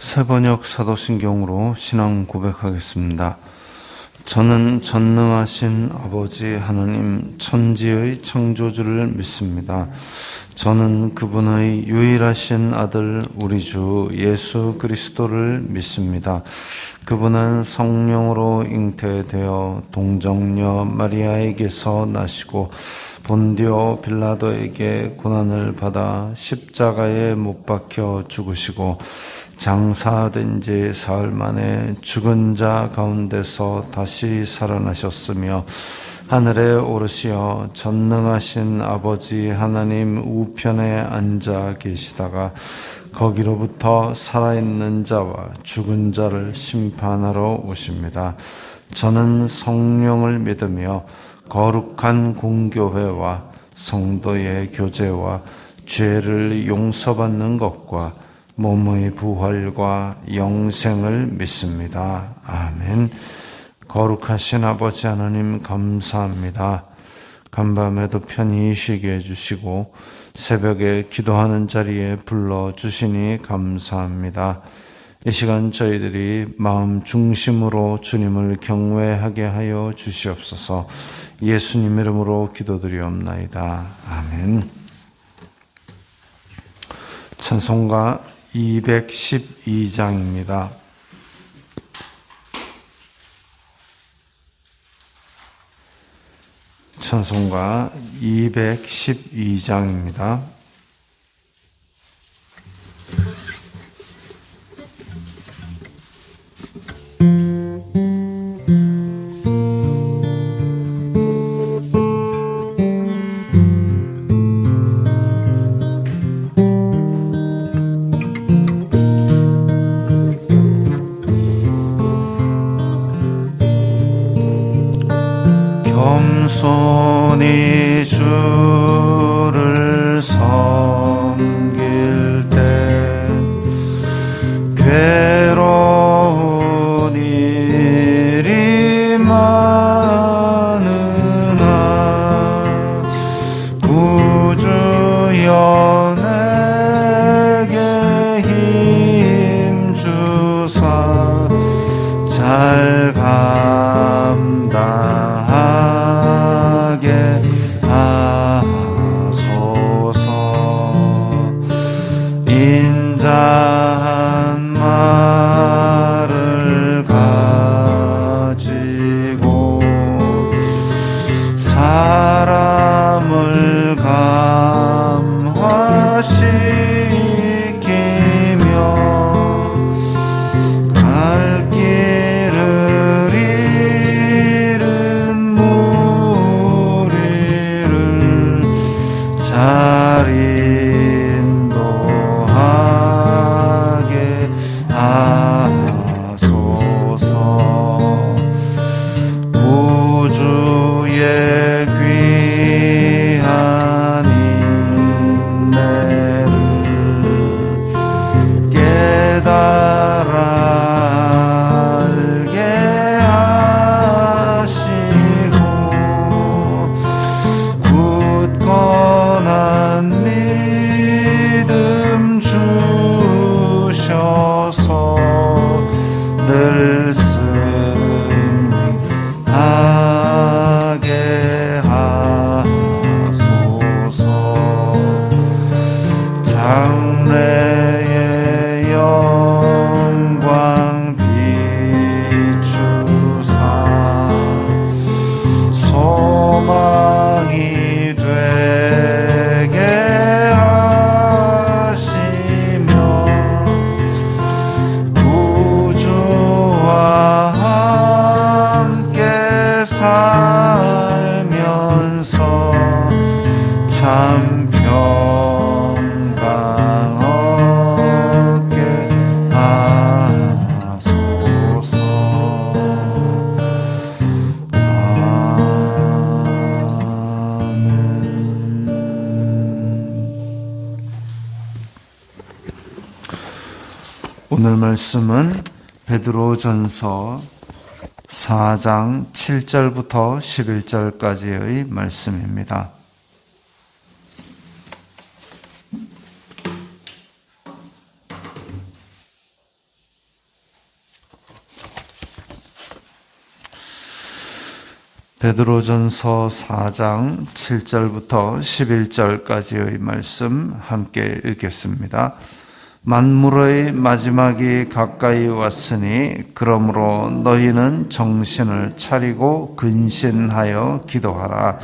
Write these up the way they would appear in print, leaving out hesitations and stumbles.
새번역 사도신경으로 신앙 고백하겠습니다. 저는 전능하신 아버지 하나님 천지의 창조주를 믿습니다. 저는 그분의 유일하신 아들 우리 주 예수 그리스도를 믿습니다. 그분은 성령으로 잉태되어 동정녀 마리아에게서 나시고 본디오 빌라도에게 고난을 받아 십자가에 못 박혀 죽으시고 장사된 지 사흘 만에 죽은 자 가운데서 다시 살아나셨으며 하늘에 오르시어 전능하신 아버지 하나님 우편에 앉아 계시다가 거기로부터 살아있는 자와 죽은 자를 심판하러 오십니다. 저는 성령을 믿으며 거룩한 공교회와 성도의 교제와 죄를 용서받는 것과 몸의 부활과 영생을 믿습니다. 아멘. 거룩하신 아버지 하나님 감사합니다. 간밤에도 편히 쉬게 해주시고 새벽에 기도하는 자리에 불러주시니 감사합니다. 이 시간 저희들이 마음 중심으로 주님을 경외하게 하여 주시옵소서. 예수님 이름으로 기도드리옵나이다. 아멘. 찬송가 212장입니다. 찬송가 212장입니다. 겸손히 주를 섬길 때 괴로운 일이 많으나 구주여 내게 힘주사 잘 감당하게 하소서. 인자한 말을 가지고 사람을 감화시키며 갈 길을 잃은 무리를 잘 인도하게 하소서. 우주의 귀한 인내를 깨달아 알게 하시고 굳건한 믿음 주셔서 늘 승리하게 하소서. 장래의 영광 비추사 소망이 되게 하시며 구주와 함께 살면서 참 평강 얻게 하소서. 아멘. 오늘 말씀은 베드로전서 4장 7절부터 11절까지의 말씀입니다. 베드로전서 4장 7절부터 11절까지의 말씀 함께 읽겠습니다. 만물의 마지막이 가까이 왔으니 그러므로 너희는 정신을 차리고 근신하여 기도하라.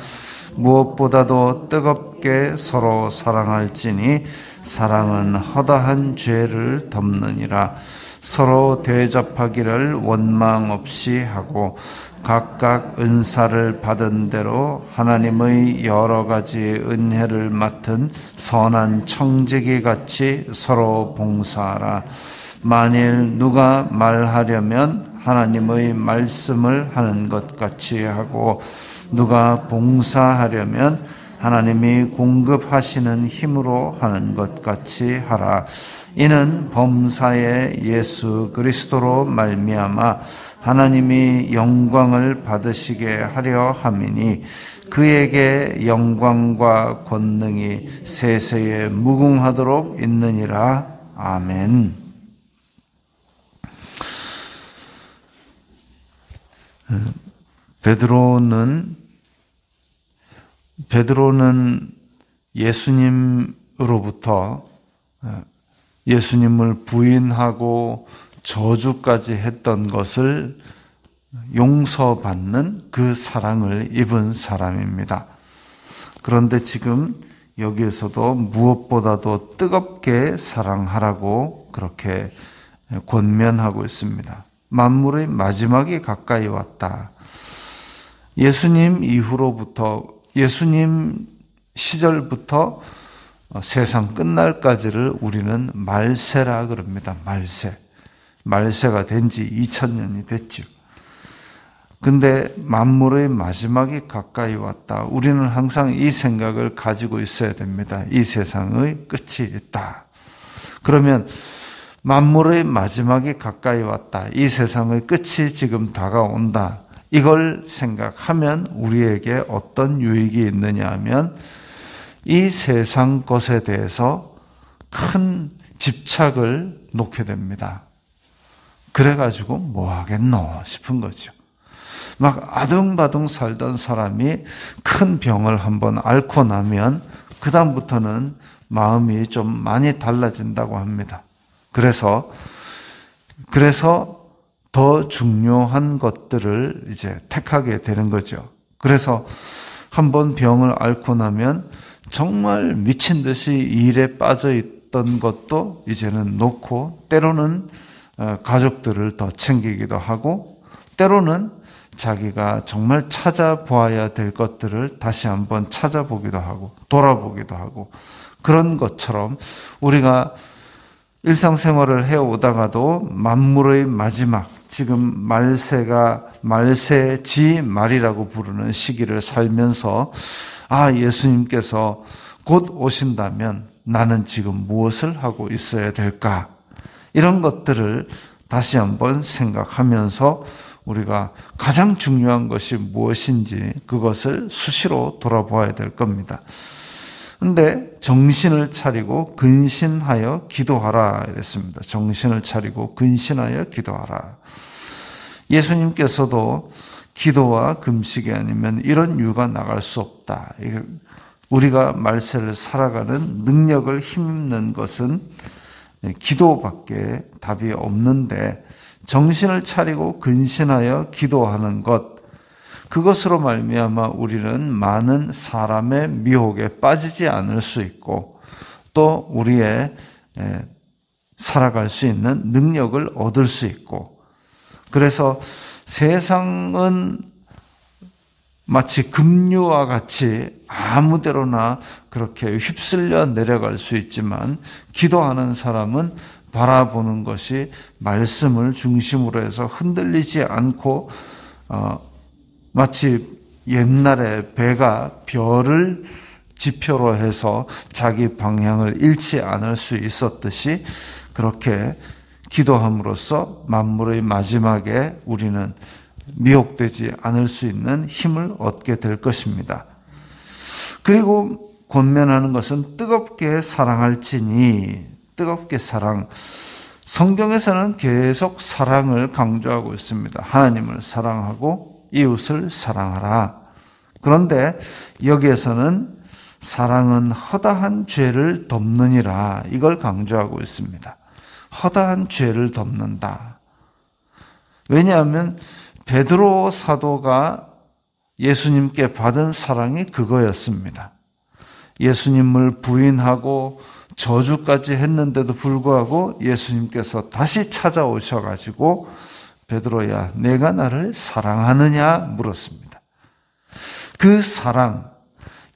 무엇보다도 뜨겁게 서로 사랑할지니 사랑은 허다한 죄를 덮느니라. 서로 대접하기를 원망 없이 하고 각각 은사를 받은 대로 하나님의 여러 가지 은혜를 맡은 선한 청지기 같이 서로 봉사하라. 만일 누가 말하려면 하나님의 말씀을 하는 것 같이 하고 누가 봉사하려면 하나님이 공급하시는 힘으로 하는 것 같이 하라. 이는 범사에 예수 그리스도로 말미암아 하나님이 영광을 받으시게 하려 함이니 그에게 영광과 권능이 세세에 무궁하도록 있느니라. 아멘. 베드로는 예수님으로부터 예수님을 부인하고 저주까지 했던 것을 용서받는 그 사랑을 입은 사람입니다. 그런데 지금 여기에서도 무엇보다도 뜨겁게 사랑하라고 그렇게 권면하고 있습니다. 만물의 마지막이 가까이 왔다. 예수님 이후로부터, 예수님 시절부터 세상 끝날까지를 우리는 말세라 그럽니다. 말세가 된 지 2000년이 됐죠. 근데 만물의 마지막이 가까이 왔다. 우리는 항상 이 생각을 가지고 있어야 됩니다. 이 세상의 끝이 있다. 그러면 만물의 마지막이 가까이 왔다. 이 세상의 끝이 지금 다가온다. 이걸 생각하면 우리에게 어떤 유익이 있느냐 하면 이 세상 것에 대해서 큰 집착을 놓게 됩니다. 그래가지고 뭐 하겠노 싶은 거죠. 막 아둥바둥 살던 사람이 큰 병을 한번 앓고 나면 그 다음부터는 마음이 좀 많이 달라진다고 합니다. 그래서 더 중요한 것들을 이제 택하게 되는 거죠. 그래서 한번 병을 앓고 나면 정말 미친 듯이 일에 빠져 있던 것도 이제는 놓고 때로는 가족들을 더 챙기기도 하고 때로는 자기가 정말 찾아보아야 될 것들을 다시 한번 찾아보기도 하고 돌아보기도 하고 그런 것처럼 우리가 일상생활을 해오다가도 만물의 마지막, 지금 말세지 말이라고 부르는 시기를 살면서 예수님께서 곧 오신다면 나는 지금 무엇을 하고 있어야 될까? 이런 것들을 다시 한번 생각하면서 우리가 가장 중요한 것이 무엇인지 그것을 수시로 돌아보아야 될 겁니다. 근데 정신을 차리고 근신하여 기도하라 이랬습니다. 정신을 차리고 근신하여 기도하라. 예수님께서도 기도와 금식이 아니면 이런 유가 나갈 수 없다. 우리가 말세를 살아가는 능력을 힘입는 것은 기도밖에 답이 없는데 정신을 차리고 근신하여 기도하는 것, 그것으로 말미암아 우리는 많은 사람의 미혹에 빠지지 않을 수 있고 또 우리의 살아갈 수 있는 능력을 얻을 수 있고, 그래서 세상은 마치 급류와 같이 아무데로나 그렇게 휩쓸려 내려갈 수 있지만 기도하는 사람은 바라보는 것이 말씀을 중심으로 해서 흔들리지 않고 마치 옛날에 배가 별을 지표로 해서 자기 방향을 잃지 않을 수 있었듯이 그렇게 기도함으로써 만물의 마지막에 우리는 미혹되지 않을 수 있는 힘을 얻게 될 것입니다. 그리고 권면하는 것은 뜨겁게 사랑할지니, 뜨겁게 사랑. 성경에서는 계속 사랑을 강조하고 있습니다. 하나님을 사랑하고 이웃을 사랑하라. 그런데 여기에서는 사랑은 허다한 죄를 덮느니라, 이걸 강조하고 있습니다. 허다한 죄를 덮는다. 왜냐하면 베드로 사도가 예수님께 받은 사랑이 그거였습니다. 예수님을 부인하고 저주까지 했는데도 불구하고 예수님께서 다시 찾아오셔가지고 베드로야, 내가 나를 사랑하느냐 물었습니다. 그 사랑,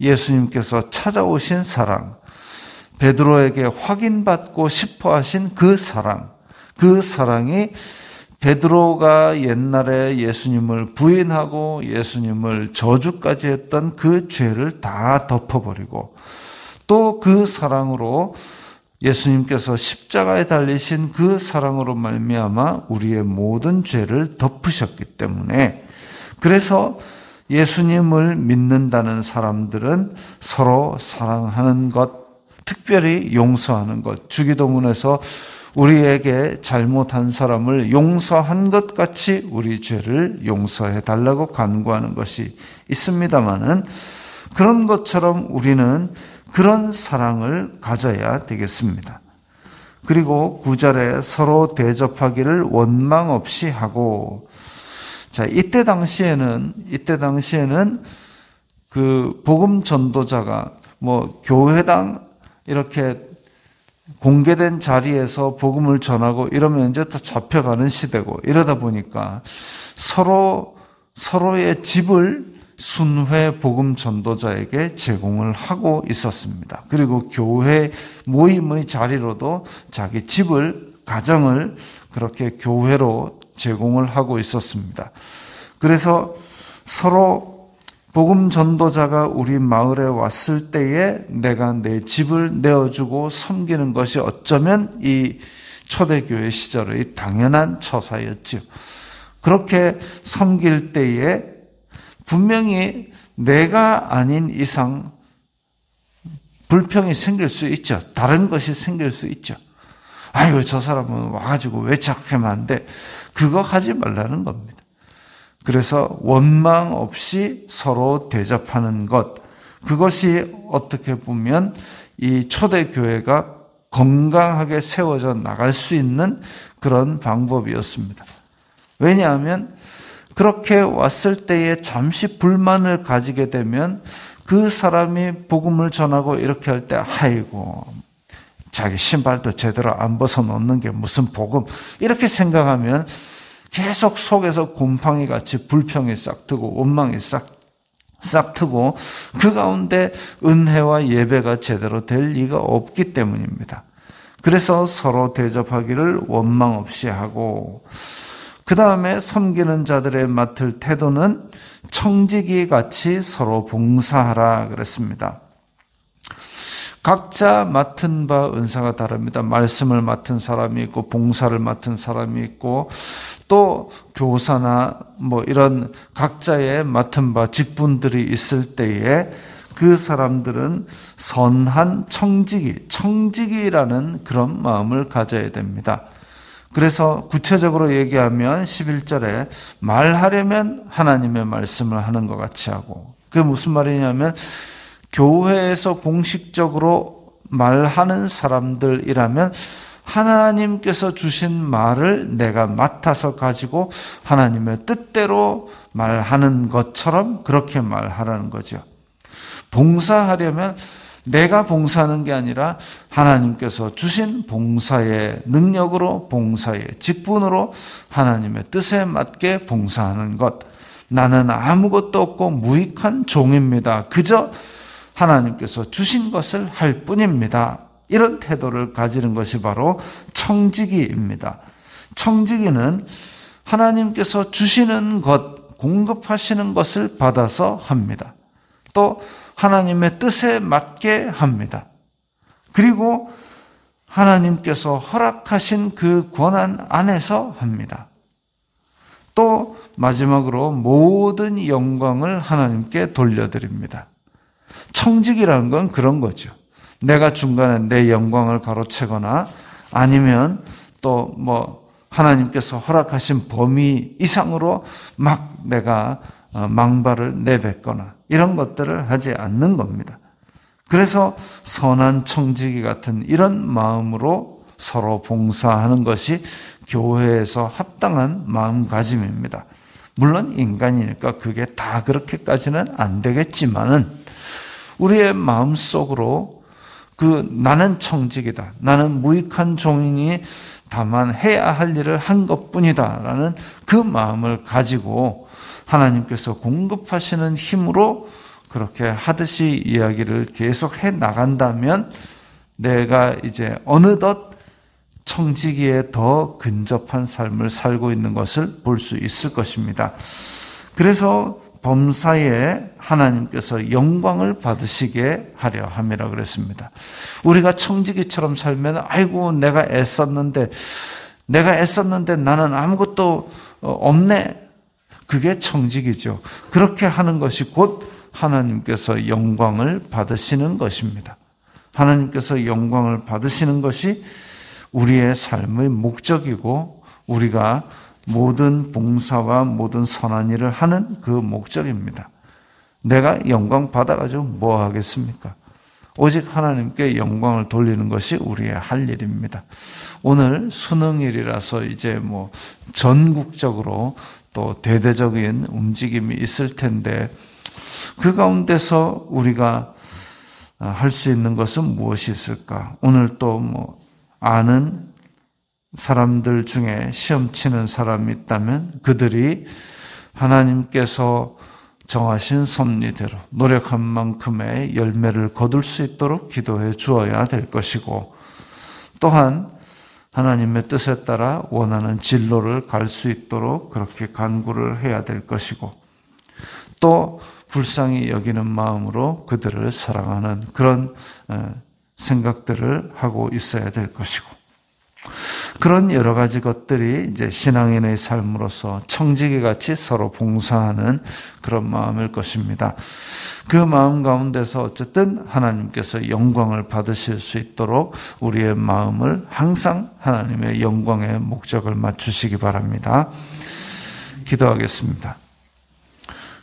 예수님께서 찾아오신 사랑, 베드로에게 확인받고 싶어 하신 그 사랑이 베드로가 옛날에 예수님을 부인하고 예수님을 저주까지 했던 그 죄를 다 덮어버리고, 또 그 사랑으로 예수님께서 십자가에 달리신 그 사랑으로 말미암아 우리의 모든 죄를 덮으셨기 때문에, 그래서 예수님을 믿는다는 사람들은 서로 사랑하는 것, 특별히 용서하는 것, 주기도문에서 우리에게 잘못한 사람을 용서한 것 같이 우리 죄를 용서해 달라고 간구하는 것이 있습니다마는, 그런 것처럼 우리는 그런 사랑을 가져야 되겠습니다. 그리고 9절에 서로 대접하기를 원망 없이 하고, 자, 이때 당시에는 그 복음 전도자가 교회당 이렇게 공개된 자리에서 복음을 전하고 이러면 이제 또 잡혀가는 시대고, 이러다 보니까 서로의 집을 순회 복음 전도자에게 제공을 하고 있었습니다. 그리고 교회 모임의 자리로도 자기 집을, 가정을 그렇게 교회로 제공을 하고 있었습니다. 그래서 서로 복음 전도자가 우리 마을에 왔을 때에 내가 내 집을 내어주고 섬기는 것이 어쩌면 이 초대교회 시절의 당연한 처사였지요. 그렇게 섬길 때에 분명히 내가 아닌 이상 불평이 생길 수 있죠. 다른 것이 생길 수 있죠. 아이고, 저 사람은 와가지고 왜 착하면 안 돼? 그거 하지 말라는 겁니다. 그래서 원망 없이 서로 대접하는 것, 그것이 어떻게 보면 이 초대교회가 건강하게 세워져 나갈 수 있는 그런 방법이었습니다. 왜냐하면 그렇게 왔을 때에 잠시 불만을 가지게 되면 그 사람이 복음을 전하고 이렇게 할 때, 아이고, 자기 신발도 제대로 안 벗어놓는 게 무슨 복음, 이렇게 생각하면 계속 속에서 곰팡이 같이 불평이 싹 트고 원망이 싹 트고, 그 가운데 은혜와 예배가 제대로 될 리가 없기 때문입니다. 그래서 서로 대접하기를 원망 없이 하고, 그 다음에 섬기는 자들의 맡을 태도는 청지기 같이 서로 봉사하라 그랬습니다. 각자 맡은 바 은사가 다릅니다. 말씀을 맡은 사람이 있고, 봉사를 맡은 사람이 있고, 또 교사나 이런 각자의 맡은 바 직분들이 있을 때에 그 사람들은 선한 청지기라는 그런 마음을 가져야 됩니다. 그래서 구체적으로 얘기하면 11절에 말하려면 하나님의 말씀을 하는 것 같이 하고, 그게 무슨 말이냐면 교회에서 공식적으로 말하는 사람들이라면 하나님께서 주신 말을 내가 맡아서 가지고 하나님의 뜻대로 말하는 것처럼 그렇게 말하라는 거죠. 봉사하려면 내가 봉사하는 게 아니라 하나님께서 주신 봉사의 능력으로, 봉사의 직분으로 하나님의 뜻에 맞게 봉사하는 것. 나는 아무것도 없고 무익한 종입니다. 그저 하나님께서 주신 것을 할 뿐입니다. 이런 태도를 가지는 것이 바로 청지기입니다. 청지기는 하나님께서 주시는 것, 공급하시는 것을 받아서 합니다. 또 하나님의 뜻에 맞게 합니다. 그리고 하나님께서 허락하신 그 권한 안에서 합니다. 또 마지막으로 모든 영광을 하나님께 돌려드립니다. 청지기라는 건 그런 거죠. 내가 중간에 내 영광을 가로채거나 아니면 또 하나님께서 허락하신 범위 이상으로 막 내가 망발을 내뱉거나 이런 것들을 하지 않는 겁니다. 그래서 선한 청지기 같은 이런 마음으로 서로 봉사하는 것이 교회에서 합당한 마음가짐입니다. 물론 인간이니까 그게 다 그렇게까지는 안 되겠지만은 우리의 마음속으로 나는 청직이다. 나는 무익한 종이니 다만 해야 할 일을 한 것뿐이다. 라는 그 마음을 가지고 하나님께서 공급하시는 힘으로 그렇게 하듯이 이야기를 계속 해 나간다면 내가 이제 어느덧 청지기에 더 근접한 삶을 살고 있는 것을 볼 수 있을 것입니다. 그래서 범사에 하나님께서 영광을 받으시게 하려 함이라 그랬습니다. 우리가 청지기처럼 살면 아이고 내가 애썼는데 나는 아무것도 없네. 그게 청지기죠. 그렇게 하는 것이 곧 하나님께서 영광을 받으시는 것입니다. 하나님께서 영광을 받으시는 것이 우리의 삶의 목적이고 우리가 모든 봉사와 모든 선한 일을 하는 그 목적입니다. 내가 영광 받아가지고 뭐 하겠습니까? 오직 하나님께 영광을 돌리는 것이 우리의 할 일입니다. 오늘 수능일이라서 이제 전국적으로 또 대대적인 움직임이 있을 텐데 그 가운데서 우리가 할 수 있는 것은 무엇이 있을까? 오늘 또 아는 사람들 중에 시험 치는 사람이 있다면 그들이 하나님께서 정하신 섭리대로 노력한 만큼의 열매를 거둘 수 있도록 기도해 주어야 될 것이고 또한 하나님의 뜻에 따라 원하는 진로를 갈 수 있도록 그렇게 간구를 해야 될 것이고 또 불쌍히 여기는 마음으로 그들을 사랑하는 그런 생각들을 하고 있어야 될 것이고 그런 여러 가지 것들이 이제 신앙인의 삶으로서 청지기 같이 서로 봉사하는 그런 마음일 것입니다. 그 마음 가운데서 어쨌든 하나님께서 영광을 받으실 수 있도록 우리의 마음을 항상 하나님의 영광의 목적을 맞추시기 바랍니다. 기도하겠습니다.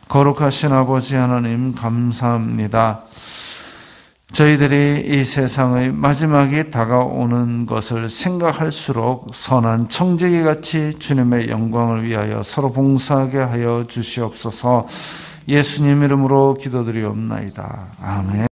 거룩하신 아버지 하나님 감사합니다. 저희들이 이 세상의 마지막이 다가오는 것을 생각할수록 선한 청지기같이 주님의 영광을 위하여 서로 봉사하게 하여 주시옵소서. 예수님 이름으로 기도드리옵나이다. 아멘.